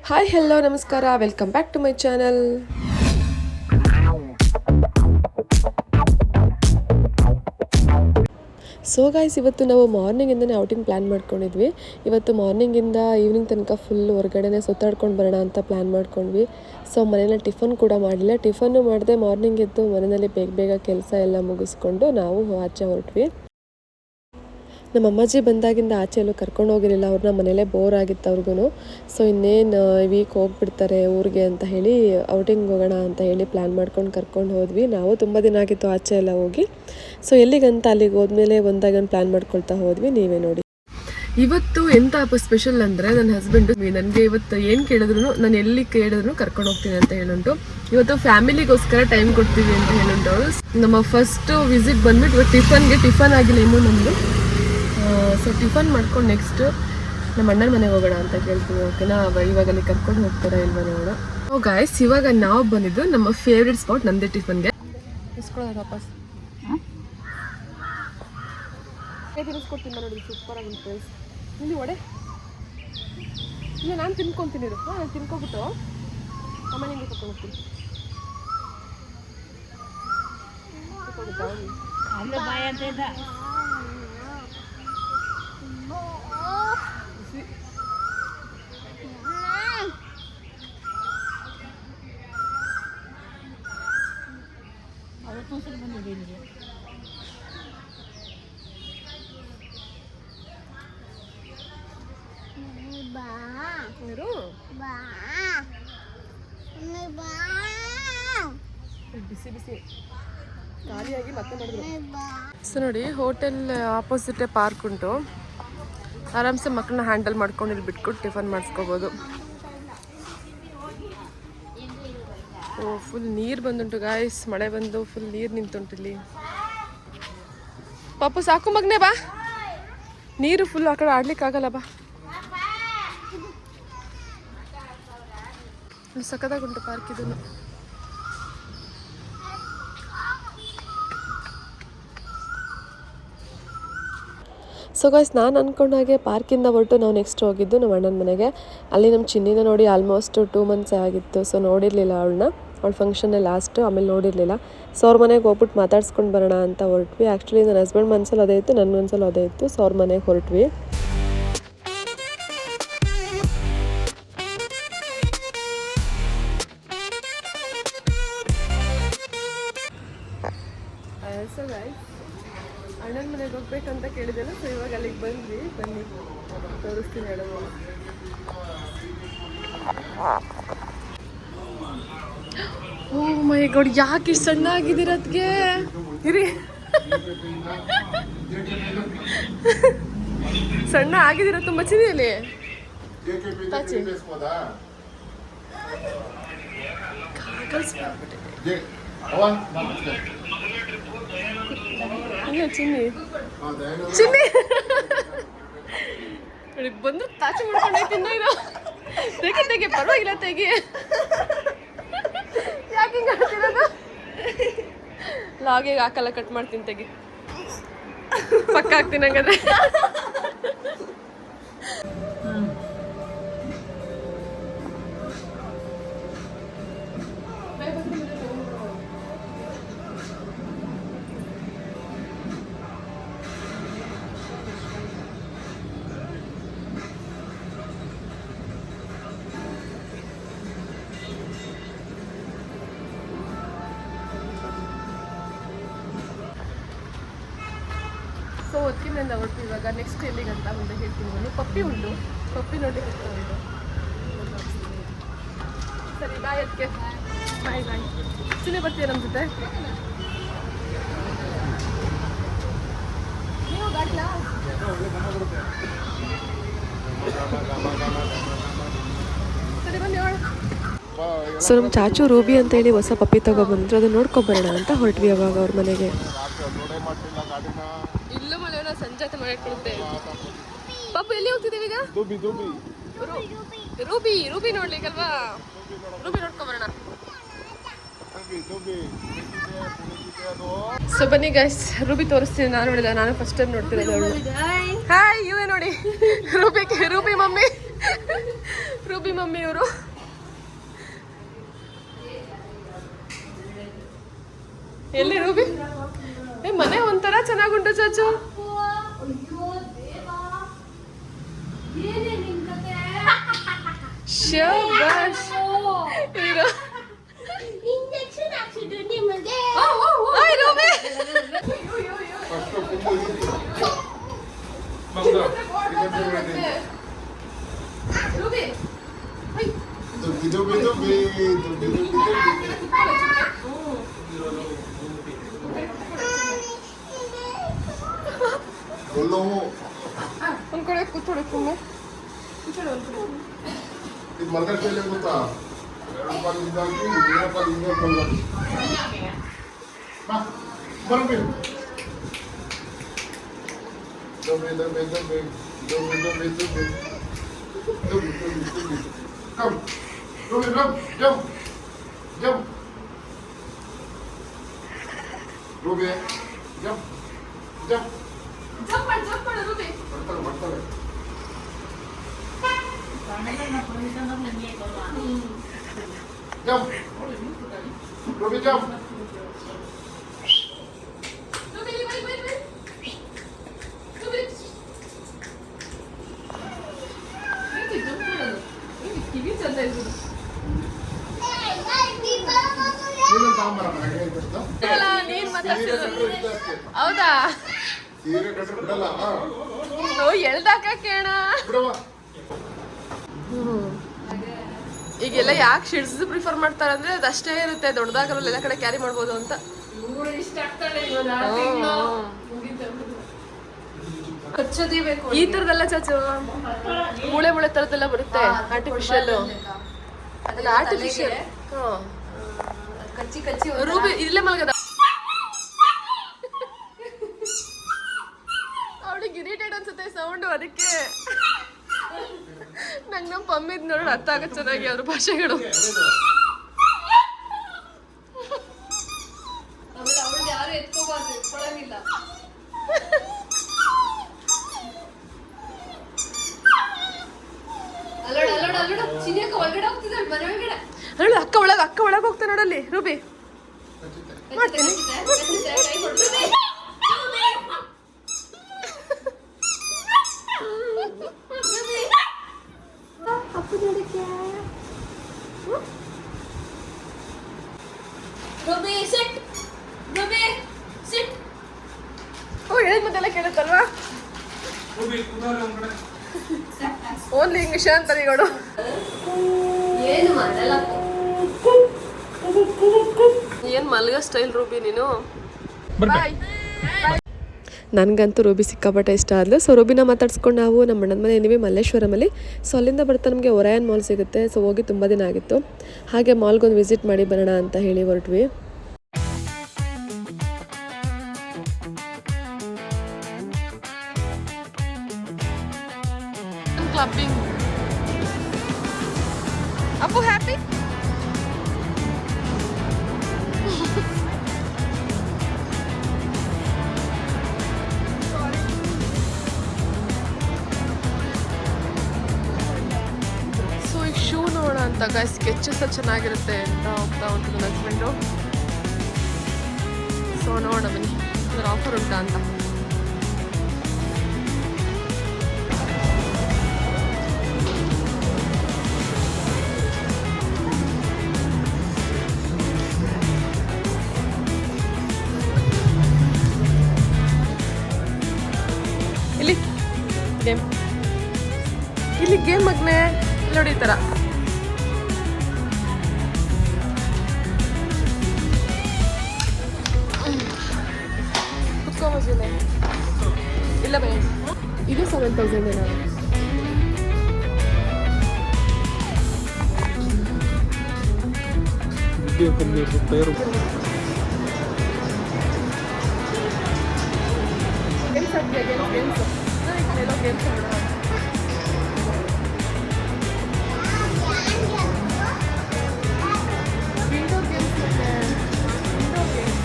Hi hello ನಮಸ್ಕಾರ, welcome back to my channel. So guys, ಇವತ್ತು ನಾವು ಮಾರ್ನಿಂಗಿಂದನೇ ಔಟಿಂಗ್ ಪ್ಲ್ಯಾನ್ ಮಾಡ್ಕೊಂಡಿದ್ವಿ. ಇವತ್ತು ಮಾರ್ನಿಂಗಿಂದ ಈವ್ನಿಂಗ್ ತನಕ ಫುಲ್ ಹೊರಗಡೆನೇ ಸುತ್ತಾಡ್ಕೊಂಡು ಬರೋಣ ಅಂತ ಪ್ಲ್ಯಾನ್ ಮಾಡ್ಕೊಂಡ್ವಿ. ಸೊ ಮನೇಲಿ ಟಿಫನ್ ಕೂಡ ಮಾಡಲಿಲ್ಲ. ಟಿಫನ್ನು ಮಾಡದೆ ಮಾರ್ನಿಂಗ್ ಎದ್ದು ಮನೆಯಲ್ಲಿ ಬೇಗ ಕೆಲಸ ಎಲ್ಲ ಮುಗಿಸ್ಕೊಂಡು ನಾವು ಆಚೆ ಹೊರಟ್ವಿ. ನಮ್ಮ ಅಮ್ಮಾಜಿ ಬಂದಾಗಿಂದ ಆಚೆ ಎಲ್ಲೂ ಕರ್ಕೊಂಡು ಹೋಗಿರಲಿಲ್ಲ. ಅವ್ರನ್ನ ಮನೇಲೇ ಬೋರ್ ಆಗಿತ್ತು ಅವ್ರಿಗೂ. ಸೊ ಇನ್ನೇನು ವೀಕ್ ಹೋಗ್ಬಿಡ್ತಾರೆ ಊರಿಗೆ ಅಂತ ಹೇಳಿ ಔಟಿಂಗ್ ಹೋಗೋಣ ಅಂತ ಹೇಳಿ ಪ್ಲ್ಯಾನ್ ಮಾಡ್ಕೊಂಡು ಕರ್ಕೊಂಡು ಹೋದ್ವಿ. ನಾವು ತುಂಬ ದಿನ ಆಗಿತ್ತು ಆಚೆ ಎಲ್ಲ ಹೋಗಿ. ಸೊ ಎಲ್ಲಿಗಂತ ಅಲ್ಲಿಗೆ ಹೋದ್ಮೇಲೆ ಒಂದಾಗಿ ಪ್ಲ್ಯಾನ್ ಮಾಡ್ಕೊಳ್ತಾ ಹೋದ್ವಿ. ನೀವೇ ನೋಡಿ. ಇವತ್ತು ಎಂಥ ಸ್ಪೆಷಲ್ ಅಂದರೆ, ನನ್ನ ಹಸ್ಬೆಂಡು ನನಗೆ ಇವತ್ತು ಏನು ಕೇಳಿದ್ರು, ನಾನು ಎಲ್ಲಿ ಕೇಳಿದ್ರು ಕರ್ಕೊಂಡು ಹೋಗ್ತೀನಿ ಅಂತ ಹೇಳುಂಟು. ಇವತ್ತು ಫ್ಯಾಮಿಲಿಗೋಸ್ಕರ ಟೈಮ್ ಕೊಡ್ತೀವಿ ಅಂತ ಹೇಳುಂಟು ಅವರು. ನಮ್ಮ ಫಸ್ಟ್ ವಿಸಿಟ್ ಬಂದ್ಬಿಟ್ಟು ಇವತ್ತು ಟಿಫನ್ ಆಗಿಲ್ಲ ಇನ್ನೂ ನಮ್ಮದು. ಸೊ ಟಿಫನ್ ಮಾಡ್ಕೊಂಡು ನೆಕ್ಸ್ಟ್ ನಮ್ಮ ಅಣ್ಣನ ಮನೆಗೆ ಹೋಗೋಣ ಅಂತ ಕೇಳ್ತೀವಿ. ಓಕೆನಾ? ಇವಾಗ ಅಲ್ಲಿ ಕರ್ಕೊಂಡು ಹೋಗ್ತಾರೆ ಇಲ್ವ ನೋಡೋಣ. ಓ ಗಾಯ್ಸ್, ಇವಾಗ ನಾವು ಬಂದಿದ್ದು ನಮ್ಮ ಫೇವ್ರೆಟ್ ಸ್ಪಾಟ್ ನಂದೇ ಟಿಫನ್ಗೆ. ಇಸ್ಕೊಳ್ಳೋದು ವಾಪಸ್ ತಿನ್ನಿಸ್ಕೊಡ್ತೀನಿ ನೋಡಿ. ಸೂಪರ್ ಆಗಿ ಪ್ರೈಸ್ ಇಲ್ಲಿ ಒಡೆ. ಇಲ್ಲ, ನಾನು ತಿನ್ಕೊತೀನಿ. ನಾನು ತಿನ್ಕೊಬಿಟ್ಟು ಅಮ್ಮ ನಿಮಗೆ ಕರ್ಕೊಂಡು ಹೋಗ್ತೀನಿ. ಬಿಸಿ ಬಿಸಿ ಖಾಲಿಯಾಗಿ ಮತ್ತೆ ಮಾಡಿದ್ರು. ಸೊ ನೋಡಿ, ಹೋಟೆಲ್ ಆಪೋಸಿಟೇ ಪಾರ್ಕ್ ಉಂಟು. ಆರಾಮ್ಸೆ ಮಕ್ಕಳನ್ನ ಹ್ಯಾಂಡಲ್ ಮಾಡ್ಕೊಂಡು ಇಲ್ಲಿ ಬಿಟ್ಕೊಟ್ಟು ಟಿಫನ್ ಮಾಡಿಸ್ಕೋಬೋದು. ಓ, ಫುಲ್ ನೀರು ಬಂದುಂಟು ಗಾಯ್ಸ್. ಮಳೆ ಬಂದು ಫುಲ್ ನೀರು ನಿಂತುಂಟು ಇಲ್ಲಿ. ಪಾಪು ಸಾಕು ಮಗನೇ, ಬಾ. ನೀರು ಫುಲ್ ಆ ಕಡೆ ಆಡ್ಲಿಕ್ಕಾಗಲ್ಲ, ಬಾ. ಸಖತ್ತಾಗುಂಟು ಪಾರ್ಕ್ ಇದನ್ನು. ಸೊ ಗೈಸ್, ನಾನು ಅಂದ್ಕೊಂಡಾಗೆ ಪಾರ್ಕಿಂದ ಹೊರಟು ನಾವು ನೆಕ್ಸ್ಟ್ ಹೋಗಿದ್ದು ನಮ್ಮ ಅಣ್ಣನ ಮನೆಗೆ. ಅಲ್ಲಿ ನಮ್ಮ ಚಿನ್ನಿನ ನೋಡಿ ಆಲ್ಮೋಸ್ಟ್ 2 months ಆಗಿತ್ತು. ಸೊ ನೋಡಿರಲಿಲ್ಲ ಅವಳ ಫಂಕ್ಷನ್ನೇ ಲಾಸ್ಟು, ಆಮೇಲೆ ನೋಡಿರಲಿಲ್ಲ. ಸೊ ಅವ್ರ ಮನೆಗೆ ಹೋಗ್ಬಿಟ್ಟು ಮಾತಾಡ್ಸ್ಕೊಂಡು ಬರೋಣ ಅಂತ ಹೊರಟ್ವಿ. ಆ್ಯಕ್ಚುಲಿ ನನ್ನ ಹಸ್ಬೆಂಡ್ ಮನಸ್ಸಲ್ಲಿ ಅದೇ ಇತ್ತು, ನನ್ನ ಮನಸ್ಸಲ್ಲಿ ಅದೇ ಇತ್ತು. ಸೊ ಅವ್ರ ಮನೆಗೆ ಹೊರಟ್ವಿ. ಸೊ ಗೈಸ್, ಅಣ್ಣನ ಮನೆಗೆ ಹೋಗ್ಬೇಕಂತ ಕೇಳಿದೆಲ್ಲ. ಸೊ ಇವಾಗ ಅಲ್ಲಿಗೆ ಬಂದ್ವಿ. ಬನ್ನಿ ತೋರಿಸ್ತೀನಿ ಹೇಳೋದು. ಓ ಮೈ ಗಾಡ್, ಯಾಕೆ ಇಷ್ಟು ಸಣ್ಣ ಆಗಿದ್ದೀರ ಅದಕ್ಕೆ? ಇರಿ, ಸಣ್ಣ ಆಗಿದ್ದೀರ ತುಂಬ ಚಿನಿಯಲ್ಲಿ. ತಾಚಿ ಚಿನ್ನಿ ಚಿನ್ನಿ ನೋಡಿ ಬಂದು ತಾಚಿ ಮಾಡ್ಕೊಂಡೈತಿನ್ನ. ಇದು ತೆಗಿ ಪರವಾಗಿಲ್ಲ, ತೆಗಿ. ಯಾಕೆ ಹಿಂಗೆ ಹಾಕ್ತಿರೋದು? ಲಾಗಿಗೆ ಹಾಕಲ್ಲ, ಕಟ್ ಮಾಡ್ತೀನಿ, ತೆಗಿ. ಪಕ್ಕ ಹಾಕ್ತೀನಿ ಹಂಗಾದ್ರೆ. ಸೊ ಒತ್ತಿನಿಂದ ಹೊರಟು ಇವಾಗ ನೆಕ್ಸ್ಟ್ ಎಲ್ಲಿಗಂತ ಮುಂದೆ ಹೇಳ್ತೀನಿ. ನಾನು ಪಪ್ಪಿ ಉಂಟು, ಪಪ್ಪಿ ನೋಡಿ ಉಂಟು. ಸರಿ, ಬಾಯ್. ಅದಕ್ಕೆ ಬಾಯ್. ಚಿನ್ನಿ ಬರ್ತೀಯ ನಮ್ಮ ಜೊತೆ? ನೀವು ಗಾಡಿಲ್ಲ? ಸರಿ, ಬನ್ನಿ ಅವಳು. ಸೊ ನಮ್ಮ ಚಾಚು ರೂಬಿ ಅಂತ ಹೇಳಿ ಹೊಸ ಪಪ್ಪಿ ತಗೊಬಂದ್ರು. ಅದು ನೋಡ್ಕೊಬರೋಣ ಅಂತ ಹೊರಟ್ವಿ ಅವಾಗ ಅವ್ರ ಮನೆಗೆ. ಇಲ್ಲ ಮಳೆ, ಸಂಜೆ ಮಳೆ ಕೊಡುತ್ತೆ. ಪಾಪು ಎಲ್ಲಿ ಹೋಗ್ತಿದ್ದೀವಿ ಈಗ? ರೂಬಿ ನೋಡ್ಲಿಕ್ಕಲ್ವಾ? ರೂಬಿ ನೋಡ್ಕೊಬರೋಣ. ಸೊ ಬನ್ನಿ ಗೈಸ್, ರೂಬಿ ತೋರಿಸ್ತೀನಿ. ನಾನು ನೋಡಿಲ್ಲ, ನಾನು ಫಸ್ಟ್ ಟೈಮ್ ನೋಡ್ತಿರೋದು ಅವಳು. ಹಾಯ್, ಇವೇ ನೋಡಿ ರೂಬಿ ಮಮ್ಮಿ. ರೂಬಿ ಮಮ್ಮಿ ಇವರು. ಚಚ್ಚು. ಶಬಾಷ್. ಇಂಜೆಕ್ಷನ್ ಹಾಕ್ಸಿದ್ರು ನಿಮಗೆ. ಒಂದ್ ಕಡೆ ಕೂತ್ಕೊಳ್ಳಿ ಕುಮ್ಮೆ. ಇದು ಮಲ್ಕಲ್ಲಿ ಗೊತ್ತಾ, 2 ಪಾಲು ಇದಾಗಿ 2 ಪಾಲು ಹಿಂಗೆ ಬಂದು ಬರಬೇಕು. ದೊಬ್ಬೆ ದೊಬ್ಬೆ ದೊಬ್ಬೆ ದೊಬ್ಬೆ ದೊಬ್ಬೆ ದೊಬ್ಬೆ ದೊಬ್ಬೆ ದೊಬ್ಬೆ ದೊಬ್ಬೆ ಕಮ್ ದೊಬ್ಬೆ ಕಮ್ ಜಂಪ್ ಜಂಪ್ ದೊಬ್ಬೆ ಜಂಪ್ ಜಂಪ್ ಜಂಪ್ ಮಾಡು ರೂಬಿ. ಬರ್ತಾರೆ ಬರ್ತಾರೆ. Jump. Ruby, jump. ಹೌದಾ? ಎಳ್ದಾಕ ಕೇಳ. ಈಗೆಲ್ಲ ಯಾಕೆ ಶಿಡ್ಸ್ ಪ್ರಿಫರ್ ಮಾಡ್ತಾರೆ ಅಂದ್ರೆ ಅದಷ್ಟೇ ಇರುತ್ತೆ, ದೊಡ್ಡದಾಗಲ್ಲ ಎಲ್ಲ ಕಡೆ ಕ್ಯಾರಿ ಮಾಡ್ಬೋದು ಅಂತ. ಈ ತರದೆಲ್ಲ ಚಾಚು ಮೂಳೆ ಮೂಳೆ ತರದೆಲ್ಲ ಬರುತ್ತೆ, ಆರ್ಟಿಫಿಷಿಯಲ್. ಅದೆಲ್ಲ ಆರ್ಟಿಫಿಷಿಯಲ್. ರೂಬಿ ಇಲ್ಲೇ ಮಲಗದ. ಅವಳಿಗೆ ಇರಿಟೇಟ್ ಅನ್ಸುತ್ತೆ ಸೌಂಡು, ಅದಕ್ಕೆ ನಂಗೆ ನಮ್ಮ ಪಮ್ಮಿದ್ ನೋಡಿ ಅರ್ಥ ಆಗತ್ತೆ ಚೆನ್ನಾಗಿ ಅವ್ರ ಭಾಷೆಗಳು. ಯಾರು ಎತ್ಕೋಬಾರ್ದು, ಎತ್ಕೊಳಂಗಿಲ್ಲ. ಅಕ್ಕ ಒಳಗೆ ಹೋಗ್ತಾ ನೋಡಲ್ಲಿ ರೂಬಿ. ಮಾಡ್ತೀನಿ. ಹೇಳಿದ ಮತ್ತೆಲ್ಲ ಕೇಳುತ್ತಲ್ವಾ? ಓನ್ಲಿ ಇಂಗ್ಲಿಷ್ ಅಂತ ನೀಗಳು ಏನ್ ಮಲ್ಗ ಸ್ಟೈಲ್ ರೂಬಿ ನೀನು. ಬಾಯ್. ನನಗಂತೂ ರೂಬಿ ಸಿಕ್ಕಾಪಟ್ಟೆ ಇಷ್ಟ ಆದ್ಲು. ಸೊ ರೂಬಿನ ಮಾತಾಡ್ಸ್ಕೊಂಡು ನಾವು ನಮ್ಮ ಅಣ್ಣನ ಮನೆ ಏನಿವೆ ಮಲ್ಲೇಶ್ವರಮಲ್ಲಿ. ಸೊ ಅಲ್ಲಿಂದ ಬರ್ತಾ ನಮಗೆ ಒರಾಯನ್ ಮಾಲ್ ಸಿಗುತ್ತೆ. ಸೊ ಹೋಗಿ ತುಂಬ ದಿನ ಆಗಿತ್ತು, ಹಾಗೆ ಮಾಲ್ಗೊಂದು ವಿಸಿಟ್ ಮಾಡಿ ಬರೋಣ ಅಂತ ಹೇಳಿ ಹೊರಟ್ವಿ. ಕ್ಲಬ್ಬಿಂಗ್. ಅಪ್ಪು ಹ್ಯಾಪಿ? ಸೊ ಈಗ ಶೂ ನೋಡೋಣ ಅಂತ ಗೈಸ್, ಸ್ಕೆಚಸ್ ಚೆನ್ನಾಗಿರುತ್ತೆ ಅಂತ ಹೋಗ್ತಾ ಉಂಟು ನನ್ನ ಹಸ್ಬೆಂಡು. ಸೊ ನೋಡೋಣ ಬನ್ನಿ ಅದರ ಆಫರ್ ಉಂಟಾ ಅಂತ. ಗೇಮ್ ಇಲ್ಲಿ ಗೇಮ್ ಮಗ್ನೆ ನೋಡಿ ಈ ಥರ. ಕುತ್ಕೊಂಬಜುನೆ ಇಲ್ಲ ಬೈ, ಇದು 7,000 ಏನೋ. ಗೇಮ್ಸ್ ಎಲ್ಲ ಗೇಮ್ಸ್ ಆಡೋಣ. ಇಂಡೋರ್ ಗೇಮ್ಸ್ ಮತ್ತೆ ಇಂಡೋರ್ ಗೇಮ್ಸ್.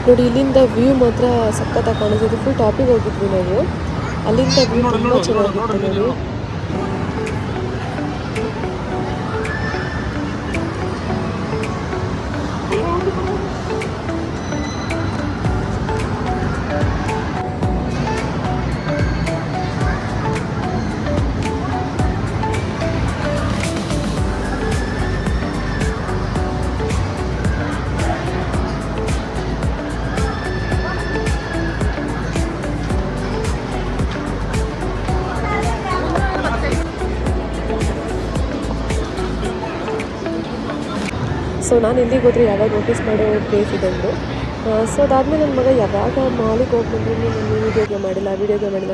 ನೋಡಿ ಇಲ್ಲಿಂದ ವ್ಯೂ ಮಾತ್ರ ಸಖತ್ತಾಗಿ ಕಾಣಿಸ್ತಿದೆ. ಫುಲ್ ಟಾಪಿಗೆ ಹೋಗಿದ್ವಿ ನಾವು. ಅಲ್ಲಿಂದ ವ್ಯೂ ತುಂಬ ಚೆನ್ನಾಗಿತ್ತು ನೋಡಿ. ಸೊ ನಾನು ಇಲ್ಲಿಗೆ ಹೋದರೆ ಯಾವಾಗ ನೋಟಿಸ್ ಮಾಡೋ ಪ್ಲೇಸ್ ಇದೊಂದು. ಸೊ ಅದಾದಮೇಲೆ ನನ್ನ ಮಗ ಯಾವಾಗ ಮಾಲಿಗೆ ಹೋಗಿ ಬಂದರೂ ನಾನು ವೀಡಿಯೋಗೆ ಮಾಡಿಲ್ಲ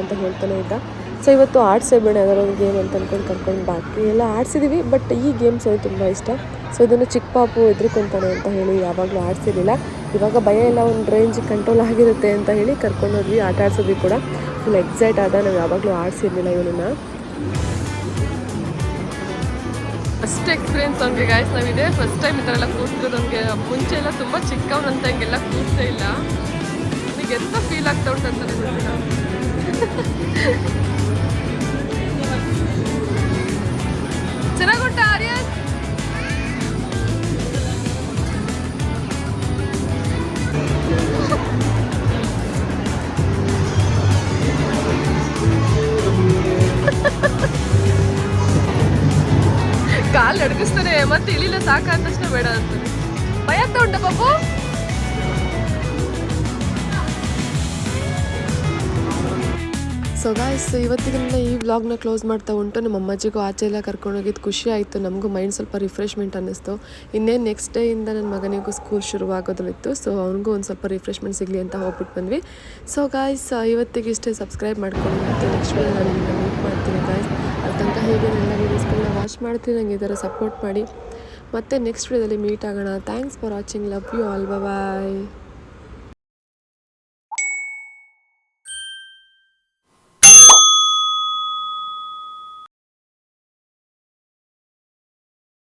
ಅಂತ ಹೇಳ್ತಾನೆ ಇದ್ದ. ಸೊ ಇವತ್ತು ಆಡಿಸೇ ಬೇಡ ಯಾವ್ದಾದ್ರು ಒಂದು ಗೇಮ್ ಅಂತ ಅಂದ್ಕೊಂಡು ಕರ್ಕೊಂಡು ಬಾಕಿ ಎಲ್ಲ ಆಡಿಸಿದ್ದೀವಿ. ಬಟ್ ಈ ಗೇಮ್ಸ್ ಅದು ತುಂಬ ಇಷ್ಟ. ಸೊ ಇದನ್ನು ಚಿಕ್ಕ ಪಾಪು ಎದ್ರುಕೊಂತಾನೆ ಅಂತ ಹೇಳಿ ಯಾವಾಗಲೂ ಆಡಿಸಿರಲಿಲ್ಲ. ಇವಾಗ ಭಯ ಎಲ್ಲ ಒಂದು ರೇಂಜ್ ಕಂಟ್ರೋಲ್ ಆಗಿರುತ್ತೆ ಅಂತ ಹೇಳಿ ಕರ್ಕೊಂಡೋದ್ವಿ. ಆಟ ಆಡಿಸೋದ್ವಿ ಕೂಡ. ಫುಲ್ ಎಕ್ಸೈಟ್ ಆದ. ನಾವು ಯಾವಾಗಲೂ ಆಡಿಸಿರ್ಲಿಲ್ಲ ಇವನನ್ನು. ಫಸ್ಟ್ ಎಕ್ಸ್ಪೀರಿಯನ್ಸ್ ಅವ್ನಿಗೆ ಗಾಯ್ಸ್. ನಾವಿದೆ ಫಸ್ಟ್ ಟೈಮ್ ಈ ಥರ ಎಲ್ಲ ಕೂರ್ತಿರೋದು. ಅವ್ನಿಗೆ ಮುಂಚೆ ಎಲ್ಲ ತುಂಬ ಚಿಕ್ಕವನಂತ ಹಿಂಗೆಲ್ಲ ಕೂರ್ಸೇ ಇಲ್ಲ. ನನಗೆ ಎಂತ ಫೀಲ್ ಆಗ್ತಾ ಉಂಟಂತಾನೆ ಗೊತ್ತಿಲ್ಲ. ಚೆನ್ನಾಗುಂಟ ಆರ್ಯನ್? ಕಾಲು ನಡ್ಗಿಸ್ತಾನೆ ಮತ್ತೆ ಇಳಿಲ್ಲ ಸಾಕ ತಕ್ಷಣ ಬೇಡ ಅಂತಾನೆ. ಭಯ ಆಗ್ತಾ ಉಂಟ ಪಾಪು? ಸೊ ಗಾಯ್ಸ್, ಇವತ್ತಿಗೆ ಈ ವ್ಲಾಗ್ನ ಕ್ಲೋಸ್ ಮಾಡ್ತಾ ಉಂಟು. ನಮ್ಮ ಅಮ್ಮಾಜಿಗೂ ಆಚೆ ಎಲ್ಲ ಕರ್ಕೊಂಡೋಗಿದ್ದು ಖುಷಿ ಆಯಿತು. ನಮಗೂ ಮೈಂಡ್ ಸ್ವಲ್ಪ ರಿಫ್ರೆಶ್ಮೆಂಟ್ ಅನ್ನಿಸ್ತು. ಇನ್ನೇನು ನೆಕ್ಸ್ಟ್ ಡೇಯಿಂದ ನನ್ನ ಮಗನಿಗೂ ಸ್ಕೂಲ್ ಶುರುವಾಗೋದ್ರಿತ್ತು. ಸೊ ಅವ್ನಿಗೂ ಒಂದು ಸ್ವಲ್ಪ ರಿಫ್ರೆಶ್ಮೆಂಟ್ ಸಿಗಲಿ ಅಂತ ಹೋಗ್ಬಿಟ್ಟು ಬಂದ್ವಿ. ಸೊ ಗಾಯ್ಸ್, ಇವತ್ತಿಗೆ ಇಷ್ಟೇ. ಸಬ್ಸ್ಕ್ರೈಬ್ ಮಾಡ್ಕೊಂಡು ಮತ್ತು ನೆಕ್ಸ್ಟ್ ವೀಡಿಯೋ ನಾನು ನಿಮ್ಮನ್ನ ಮೀಟ್ ಮಾಡ್ತೀನಿ ಗಾಯ್ಸ್. ಅಲ್ಲಿ ತನಕ ಹೇಗೆ ಎಲ್ಲ ವೀಡಿಯೋಸ್ಗಳನ್ನ ವಾಚ್ ಮಾಡ್ತೀನಿ. ನನಗೆ ಈ ಥರ ಸಪೋರ್ಟ್ ಮಾಡಿ. ಮತ್ತು ನೆಕ್ಸ್ಟ್ ವೀಡಿಯೋದಲ್ಲಿ ಮೀಟ್ ಆಗೋಣ. Thanks for watching. Love you all. Bye.